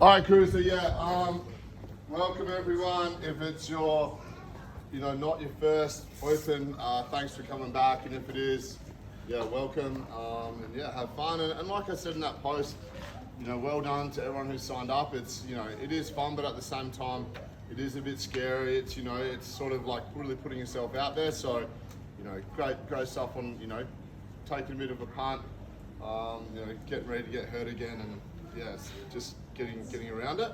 All right, crew. So welcome everyone. If it's your, not your first open, thanks for coming back. And if it is, welcome. And have fun. And like I said in that post, well done to everyone who signed up. It's, it is fun, but at the same time, it is a bit scary. It's, it's sort of like really putting yourself out there. So, great stuff on, taking a bit of a punt, getting ready to get hurt again, and just getting around it.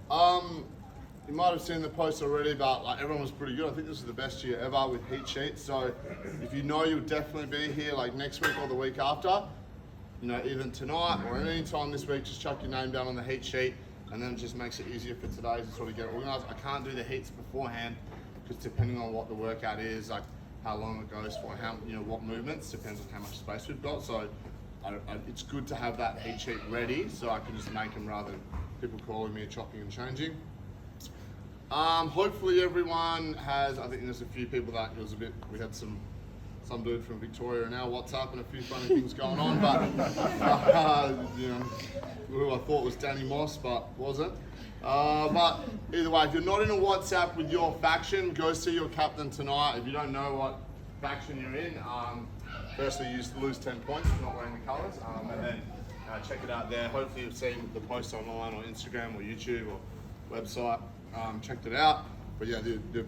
You might have seen the post already, but everyone was pretty good. I think this is the best year ever with heat sheets. So if you'll definitely be here next week or the week after, either tonight or any time this week, just chuck your name down on the heat sheet, and then it just makes it easier for today to sort of get organised. I can't do the heats beforehand because depending on what the workout is, how long it goes for, what movements, depends on how much space we've got. So it's good to have that heat sheet ready so I can just make them rather than people calling me, chopping and changing. Hopefully everyone has, I think there's a few people that it was we had some dude from Victoria in our WhatsApp and a few funny things going on, but who I thought was Danny Moss, but wasn't. But either way, if you're not in a WhatsApp with your faction, go see your captain tonight. If you don't know what faction you're in, firstly, you lose 10 points for not wearing the colours, and then check it out there. Hopefully you've seen the post online or Instagram or YouTube or website, checked it out. But the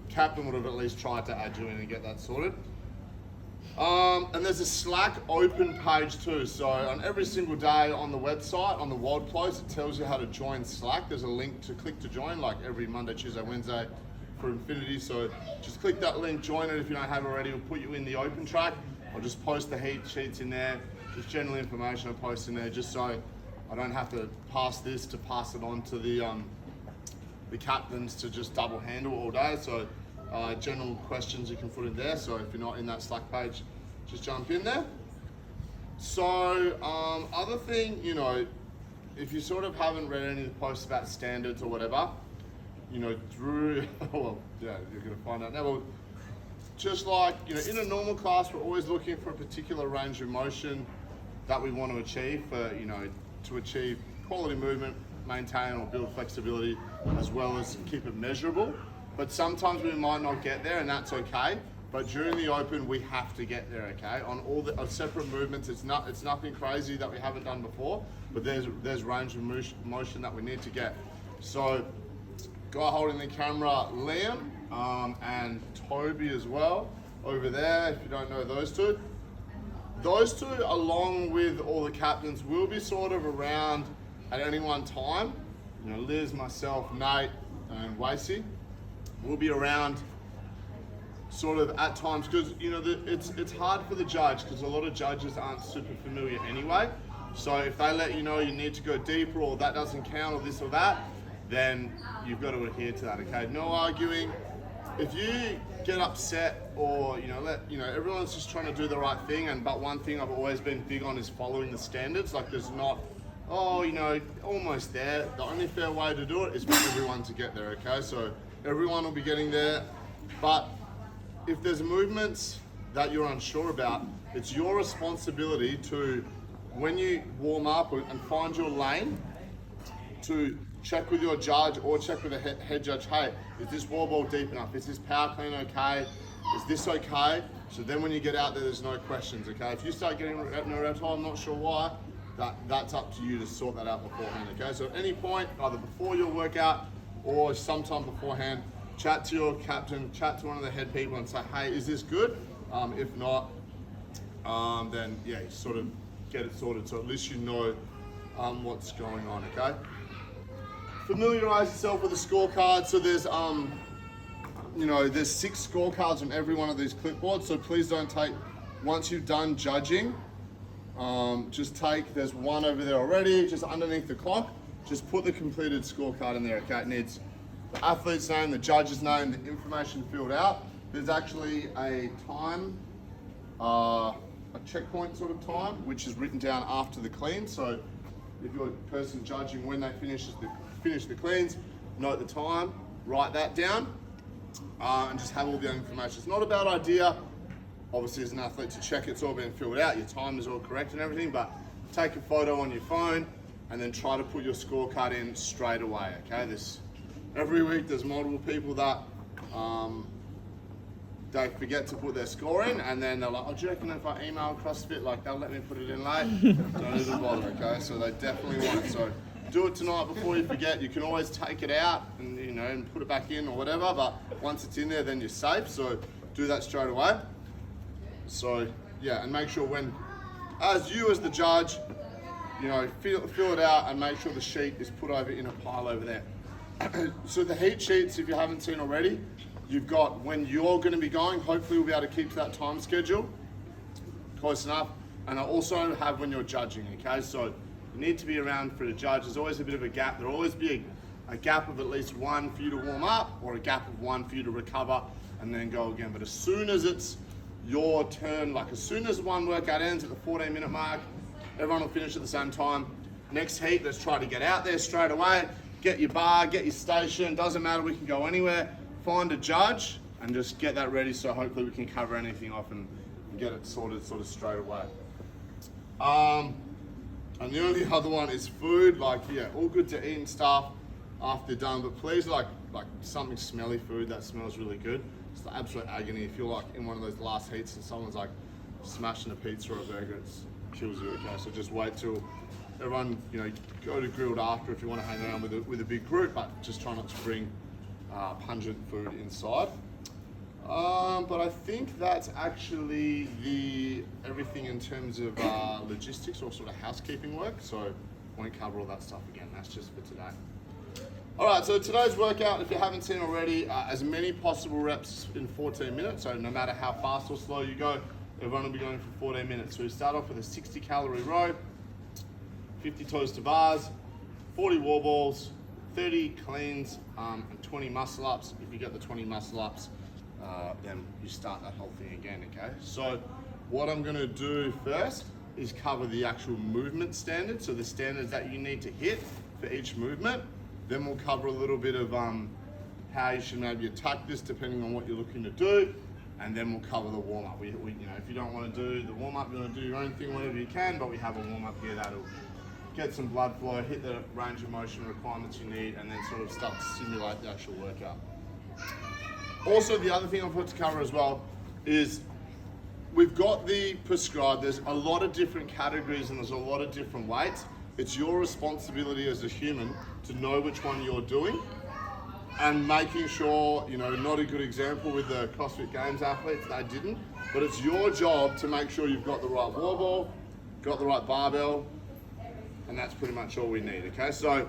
captain would have at least tried to add you in and get that sorted. And there's a Slack open page too. So on every single day on the website, on the world post, it tells you how to join Slack. There's a link to click to join, like every Monday, Tuesday, Wednesday for Infinity. So just click that link, join it if you don't have already. We'll put you in the open track. I'll just post the heat sheets in there. Just general information I'll post in there just so I don't have to pass it on to the captains to just double handle all day. So general questions you can put in there. So if you're not in that Slack page, just jump in there. So other thing, if you sort of haven't read any of the posts about standards or whatever, Drew, well, you're gonna find out now. Well, just in a normal class, we're always looking for a particular range of motion that we want to achieve for, to achieve quality movement, maintain or build flexibility, as well as keep it measurable. But sometimes we might not get there, and that's okay. But during the open, we have to get there, okay? On all the separate movements, it's nothing crazy that we haven't done before, but there's range of motion that we need to get. So, guy holding the camera, Liam, and Toby as well, over there, if you don't know those two. Those two, along with all the captains, will be sort of around at any one time. Liz, myself, Nate, and Wasey will be around sort of at times, because it's hard for the judge, because a lot of judges aren't super familiar anyway. So if they let you know you need to go deeper, or that doesn't count, or this or that, then you've got to adhere to that, okay? No arguing. If you get upset or, everyone's just trying to do the right thing, but one thing I've always been big on is following the standards. There's not, almost there. The only fair way to do it is for everyone to get there, okay? So everyone will be getting there, but if there's movements that you're unsure about, it's your responsibility to, when you warm up and find your lane, to check with your judge or check with the head judge, hey, is this wall ball deep enough? Is this power clean okay? Is this okay? So then when you get out there's no questions, okay? If you start getting no rep time, I'm not sure why, that's up to you to sort that out beforehand, okay? So at any point, either before your workout or sometime beforehand, chat to your captain, chat to one of the head people and say, hey, is this good? If not, then you sort of get it sorted, so at least you know what's going on, okay? Familiarize yourself with the scorecard. So there's there's 6 scorecards on every one of these clipboards. So please don't take, once you've done judging, there's one over there already, just underneath the clock. Just put the completed scorecard in there, okay? It needs the athlete's name, the judge's name, the information filled out. There's actually a time, a checkpoint sort of time, which is written down after the clean. So if you're a person judging when they finish the cleans, note the time, write that down, and just have all the information. It's not a bad idea, obviously as an athlete, to check it's all been filled out, your time is all correct and everything, but take a photo on your phone, and then try to put your scorecard in straight away, okay? Every week there's multiple people that they forget to put their score in, and then they're like, oh, do you reckon if I email CrossFit, like they'll let me put it in late? Don't even bother, okay? So they definitely won't. So do it tonight before you forget. You can always take it out and, you know, and put it back in or whatever, but once it's in there, then you're safe. So do that straight away. So yeah, and make sure as the judge, you know, fill it out and make sure the sheet is put over in a pile over there. So the heat sheets, if you haven't seen already, you've got when you're going to be going. Hopefully we'll be able to keep to that time schedule close enough. And I also have when you're judging, okay? So you need to be around for the judge. There's always a bit of a gap. There'll always be a gap of at least one for you to warm up, or a gap of one for you to recover and then go again. But as soon as it's your turn, like as soon as one workout ends at the 14-minute mark, everyone will finish at the same time. Next heat, let's try to get out there straight away. Get your bar, get your station, doesn't matter, we can go anywhere. Find a judge and just get that ready, so hopefully we can cover anything off and get it sorted sort of straight away. And the only other one is food. Like, yeah, all good to eat and stuff after you're done, but please like something smelly food that smells really good. It's the absolute agony if you're like in one of those last heats and someone's like smashing a pizza or a burger. It kills you, okay? So just wait till everyone, you know, go to grilled after if you want to hang around with a big group, but just try not to bring pungent food inside. But I think that's actually everything in terms of logistics or sort of housekeeping work. So I won't cover all that stuff again. That's just for today. All right, so today's workout, if you haven't seen already, as many possible reps in 14 minutes. So no matter how fast or slow you go, everyone will be going for 14 minutes. So we start off with a 60-calorie row, 50 toes to bars, 40 wall balls, 30 cleans, and 20 muscle ups. If you get the 20 muscle ups, then you start that whole thing again, okay? So what I'm gonna do first is cover the actual movement standards, so the standards that you need to hit for each movement. Then we'll cover a little bit of how you should maybe attack this depending on what you're looking to do. And then we'll cover the warm-up. You know, if you don't want to do the warm-up, you want to do your own thing, whatever you can, but we have a warm-up here that'll get some blood flow, hit the range of motion requirements you need, and then sort of start to simulate the actual workout. Also, the other thing I've got to cover as well is we've got the prescribed. There's a lot of different categories and there's a lot of different weights. It's your responsibility as a human to know which one you're doing and making sure, you know, not a good example with the CrossFit Games athletes, they didn't, but it's your job to make sure you've got the right wall ball, got the right barbell, and that's pretty much all we need, okay? So,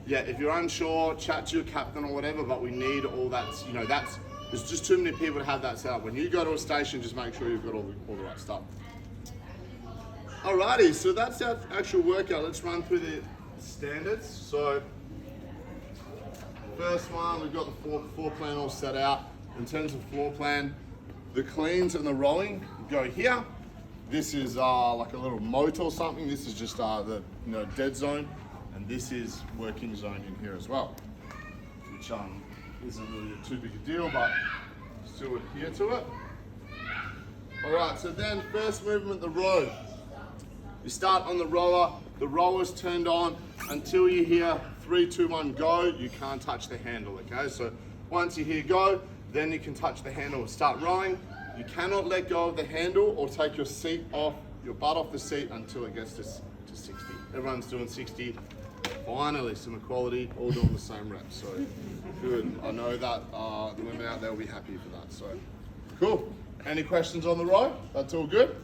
yeah, if you're unsure, chat to your captain or whatever, but we need all that, you know, there's just too many people to have that set up. When you go to a station, just make sure you've got all the right stuff. Alrighty, so that's our actual workout. Let's run through the standards. So, first one, we've got the floor plan all set out. In terms of floor plan, the cleans and the rowing go here. This is like a little moat or something. This is just the dead zone, and this is working zone in here as well, which isn't really too big a deal, but still adhere to it. All right, so then first movement, the row. You start on the rower. The rower's turned on until you hear 3, 2, 1, go. You can't touch the handle, okay? So once you hear go, then you can touch the handle and start rowing. You cannot let go of the handle or take your seat off, your butt off the seat until it gets to 60. Everyone's doing 60. Finally, some equality, all doing the same reps. So good. I know that the women out there will be happy for that. So cool. Any questions on the row? That's all good.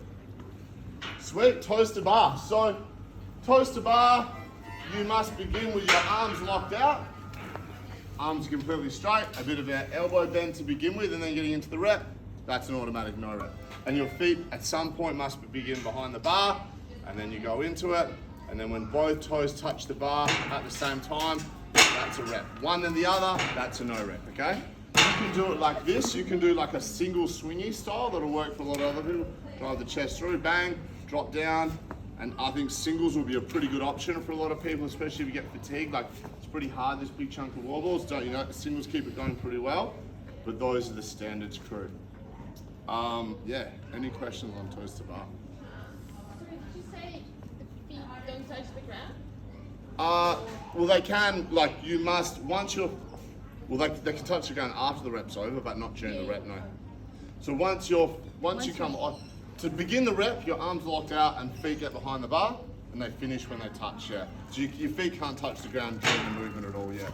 Sweet. Toes to bar. So toes to bar, you must begin with your arms locked out. Arms completely straight, a bit of an elbow bend to begin with, and then getting into the rep. That's an automatic no rep. And your feet at some point must begin behind the bar, and then you go into it. And then when both toes touch the bar at the same time, that's a rep. One and the other, that's a no rep, okay? You can do it like this. You can do like a single swingy style that'll work for a lot of other people. Drive the chest through, bang, drop down. And I think singles will be a pretty good option for a lot of people, especially if you get fatigued. Like, it's pretty hard, this big chunk of wall balls. Don't you know, singles keep it going pretty well, but those are the standards crew. Yeah, any questions on toes to bar? Did you say the feet don't touch the ground? Well, they can, like, you must, once you're, well, they can touch the ground after the rep's over, but not during the rep, no. So once you come on, to begin the rep, your arms are locked out and feet get behind the bar, and they finish when they touch, yeah. So your feet can't touch the ground during the movement at all, yeah.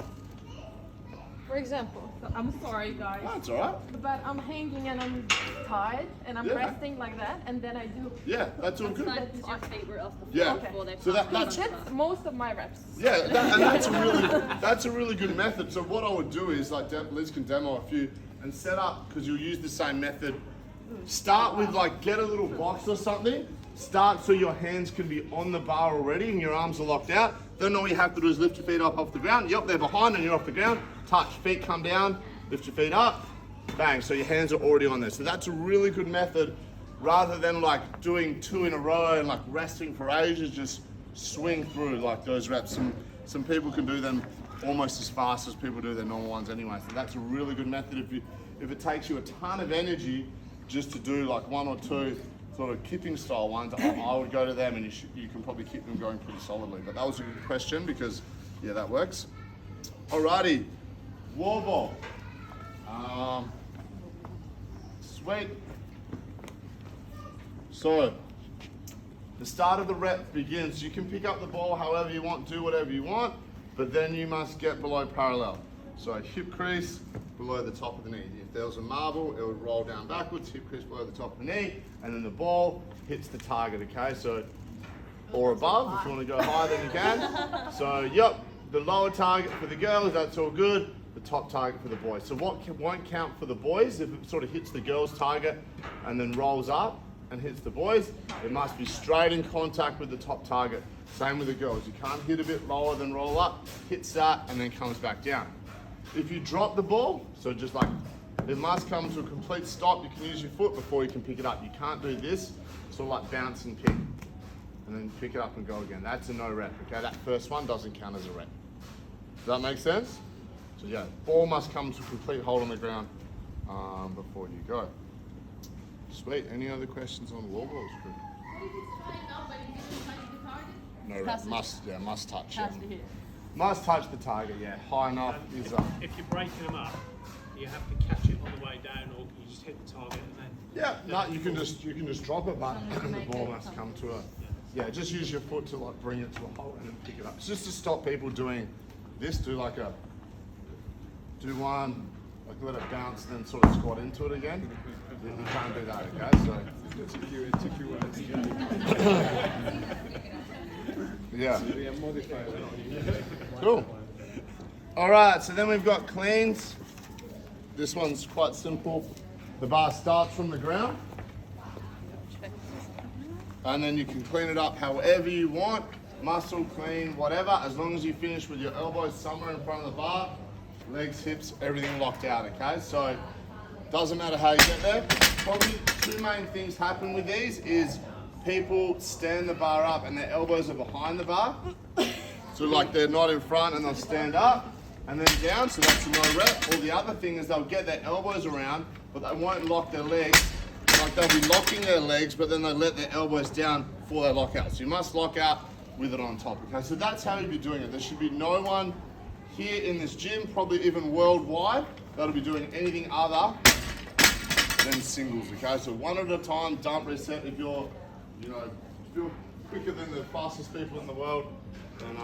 For example, I'm sorry guys. No, it's all right. But I'm hanging and I'm tied and I'm resting like that, and then I do. Yeah, that's all good. Because your feet were off the Yeah. floor before they So that's most of my reps. yeah, and that's a really good method. So what I would do is, like, Liz can demo a few and set up, because you'll use the same method. Start with, like, get a little box or something. Start so your hands can be on the bar already and your arms are locked out. Then all you have to do is lift your feet up off the ground. Yep, they're behind and you're off the ground. Touch, feet come down, lift your feet up, bang. So your hands are already on there. So that's a really good method, rather than like doing 2 in a row and like resting for ages. Just swing through like those reps. Some people can do them almost as fast as people do their normal ones anyway. So that's a really good method. If it takes you a ton of energy just to do like 1 or 2 sort of kipping style ones, I would go to them, and you can probably keep them going pretty solidly. But that was a good question, because yeah, that works. Alrighty, wall ball. Sweet. So the start of the rep begins. You can pick up the ball however you want, do whatever you want, but then you must get below parallel. So hip crease below the top of the knee. If there was a marble, it would roll down backwards, hip crease below the top of the knee, and then the ball hits the target, okay? So, or above, if you want to go higher than you can. So, yep, the lower target for the girls, that's all good. The top target for the boys. So what won't count for the boys, if it sort of hits the girls' target and then rolls up and hits the boys, it must be straight in contact with the top target. Same with the girls. You can't hit a bit lower than roll up, hits that, and then comes back down. If you drop the ball, so just like, it must come to a complete stop. You can use your foot before you can pick it up. You can't do this, sort of like bounce and kick, and then pick it up and go again. That's a no rep, okay? That first one doesn't count as a rep. Does that make sense? So yeah, ball must come to a complete hold on the ground before you go. Sweet, any other questions on wall balls? No rep, must touch. Has to hit. Must touch the target, yeah. High enough is If you're breaking them up, you have to catch it on the way down, or you just hit the target and then. yeah, no, you can just drop it, but the ball must come to a. Yeah, just use your foot to like bring it to a hole and then pick it up. It's just to stop people doing this. Do one, like let it bounce, then sort of squat into it again. You can't do that, okay? So. It took you a Yeah. yeah, modify it. Cool. All right, so then we've got cleans. This one's quite simple. The bar starts from the ground, and then you can clean it up however you want. Muscle, clean, whatever, as long as you finish with your elbows somewhere in front of the bar, legs, hips, everything locked out, okay? So doesn't matter how you get there. Probably 2 main things happen with these is people stand the bar up and their elbows are behind the bar. So like they're not in front, and they'll stand up and then down, so that's a no rep. Or the other thing is they'll get their elbows around, but they won't lock their legs. Like they'll be locking their legs, but then they let their elbows down before they lock out. So you must lock out with it on top, okay? So that's how you'll be doing it. There should be no one here in this gym, probably even worldwide, that'll be doing anything other than singles, okay? So one at a time, dump, reset. If you're, if you're quicker than the fastest people in the world, then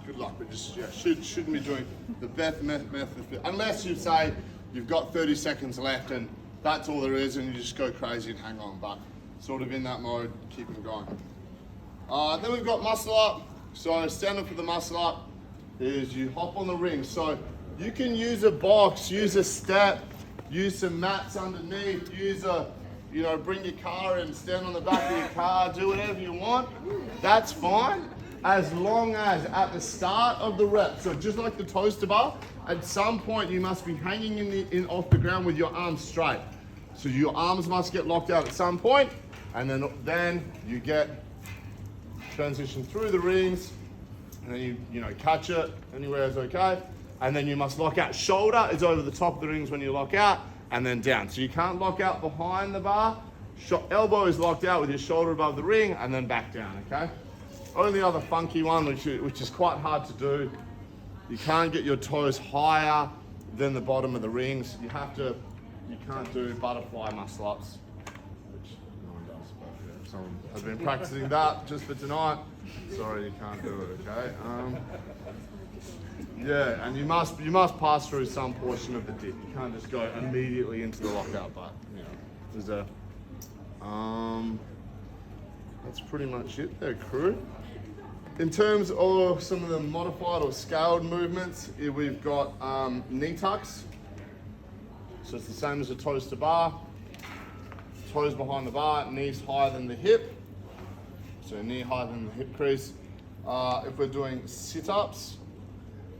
good luck. But just shouldn't be doing the best method, unless you say you've got 30 seconds left and that's all there is, and you just go crazy and hang on. But sort of in that mode, keep them going. Then we've got muscle up. So standard for the muscle up is you hop on the ring. So you can use a box, use a step, use some mats underneath, use a, bring your car and stand on the back of your car, do whatever you want. That's fine, as long as at the start of the rep, so just like the toaster bar, at some point you must be hanging off the ground with your arms straight. So your arms must get locked out at some point, and then you get transition through the rings, and then you catch it anywhere is okay, and then you must lock out. Shoulder is over the top of the rings when you lock out, and then down. So you can't lock out behind the bar. Elbow is locked out with your shoulder above the ring, and then back down, okay? only other funky one, which is quite hard to do, you can't get your toes higher than the bottom of the rings. You can't do butterfly muscle ups, which no one does, but yeah, someone has been practicing that just for tonight. Sorry, you can't do it, okay? Yeah, and you must pass through some portion of the dip. You can't just go immediately into the lockout, but you know, there's that's pretty much it there, crew. In terms of some of the modified or scaled movements, we've got knee tucks. So it's the same as a toes to bar. Toes behind the bar, knees higher than the hip. So knee higher than the hip crease. If we're doing sit-ups,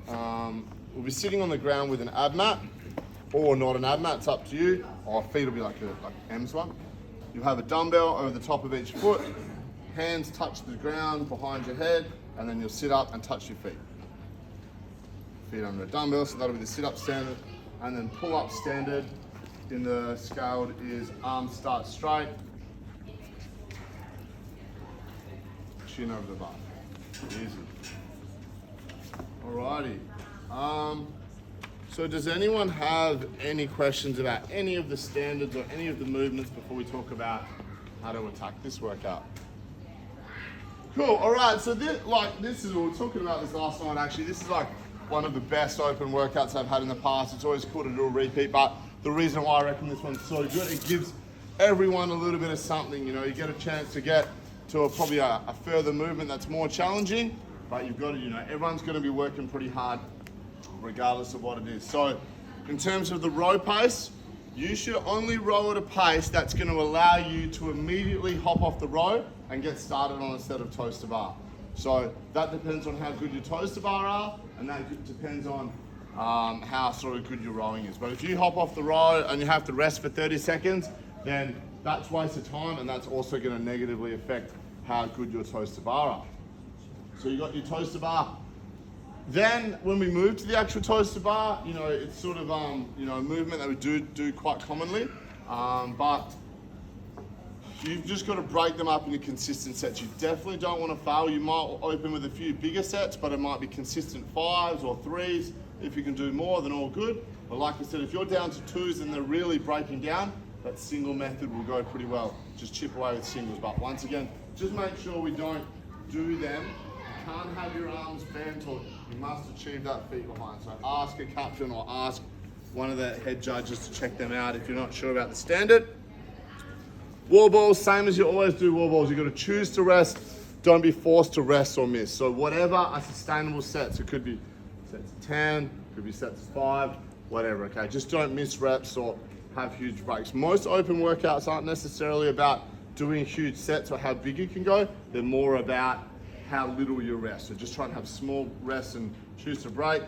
we'll be sitting on the ground with an ab mat, or not an ab mat, it's up to you. Our feet will be like M's one. You have a dumbbell over the top of each foot, hands touch the ground behind your head, and then you'll sit up and touch your feet. Feet under a dumbbell, so that'll be the sit-up standard. And then pull-up standard in the scaled is arms start straight, chin over the bar. Easy. Alrighty. So does anyone have any questions about any of the standards or any of the movements before we talk about how to attack this workout? Cool. All right. So we were talking about this last night. Actually, this is like one of the best open workouts I've had in the past. It's always cool to do a repeat, but the reason why I reckon this one's so good, it gives everyone a little bit of something. You know, you get a chance to get to probably a further movement that's more challenging, but you've got to, you know, everyone's going to be working pretty hard regardless of what it is. So in terms of the row pace, you should only row at a pace that's going to allow you to immediately hop off the row and get started on a set of toes to bar. So that depends on how good your toes to bar are, and that depends on how sort of good your rowing is. But if you hop off the row and you have to rest for 30 seconds, then that's waste of time, and that's also going to negatively affect how good your toes to bar are. So you got your toes to bar. Then when we move to the actual toes to bar, you know, it's sort of you know, a movement that we do quite commonly, but you've just got to break them up into consistent sets. You definitely don't want to fail. You might open with a few bigger sets, but it might be consistent 5s or 3s. If you can do more, then all good. But like I said, if you're down to 2s and they're really breaking down, that single method will go pretty well. Just chip away with singles. But once again, just make sure we don't do them. You can't have your arms bent, or you must achieve that feet behind. So ask a captain or ask one of the head judges to check them out if you're not sure about the standard. Wall balls, same as you always do wall balls. You've got to choose to rest. Don't be forced to rest or miss. So whatever a sustainable set, so it could be sets of 10, could be sets of 5, whatever, okay? Just don't miss reps or have huge breaks. Most open workouts aren't necessarily about doing huge sets or how big you can go. They're more about how little you rest. So just try and have small rests and choose to break.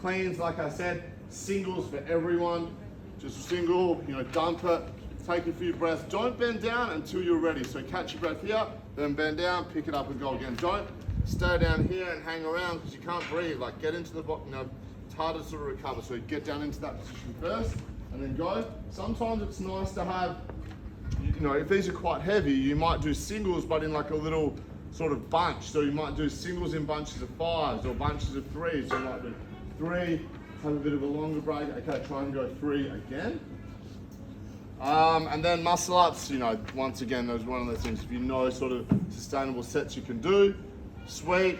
Cleans, like I said, singles for everyone. Just single, you know, dump it. Take a few breaths. Don't bend down until you're ready. So catch your breath here, then bend down, pick it up and go again. Don't stay down here and hang around because you can't breathe. Like get into the bottom, you know, it's harder to sort of recover. So get down into that position first and then go. Sometimes it's nice to have, you know, if these are quite heavy, you might do singles, but in like a little sort of bunch. So you might do singles in bunches of 5s or bunches of 3s. So you might do 3, have a bit of a longer break. Okay, try and go 3 again. And then muscle ups, you know, once again, there's one of those things, if you know sort of sustainable sets you can do, sweet.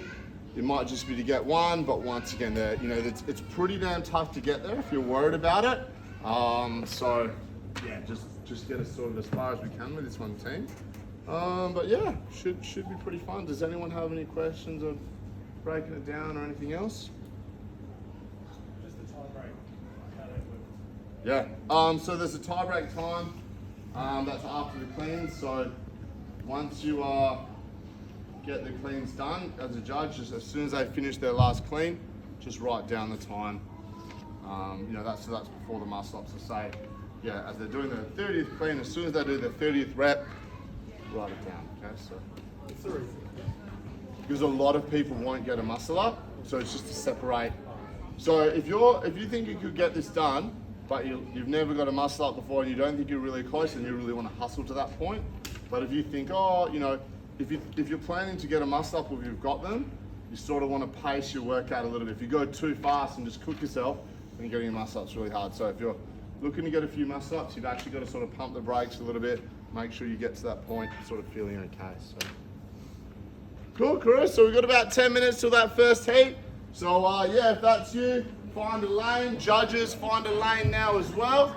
It might just be to get one, but once again, you know, it's pretty damn tough to get there if you're worried about it. So yeah, just get us sort of as far as we can with this one team. But yeah, should be pretty fun. Does anyone have any questions of breaking it down or anything else? Yeah, so there's a tie break time, that's after the cleans. So once you get the cleans done, as a judge, just as soon as they finish their last clean, just write down the time. You know, that's before the muscle ups. So say, yeah, as they're doing their 30th clean, as soon as they do their 30th rep, write it down, okay? So, because a lot of people won't get a muscle up, so it's just to separate. So if you think you could get this done, but you've never got a muscle up before and you don't think you're really close and you really want to hustle to that point. But if you think, oh, you know, if you're planning to get a muscle up or if you've got them, you sort of want to pace your workout a little bit. If you go too fast and just cook yourself, then getting your muscle ups really hard. So if you're looking to get a few muscle ups, you've actually got to sort of pump the brakes a little bit. Make sure you get to that point, sort of feeling okay. So cool, crew. So we've got about 10 minutes till that first heat. So yeah, if that's you, find a lane. Judges, find a lane now as well.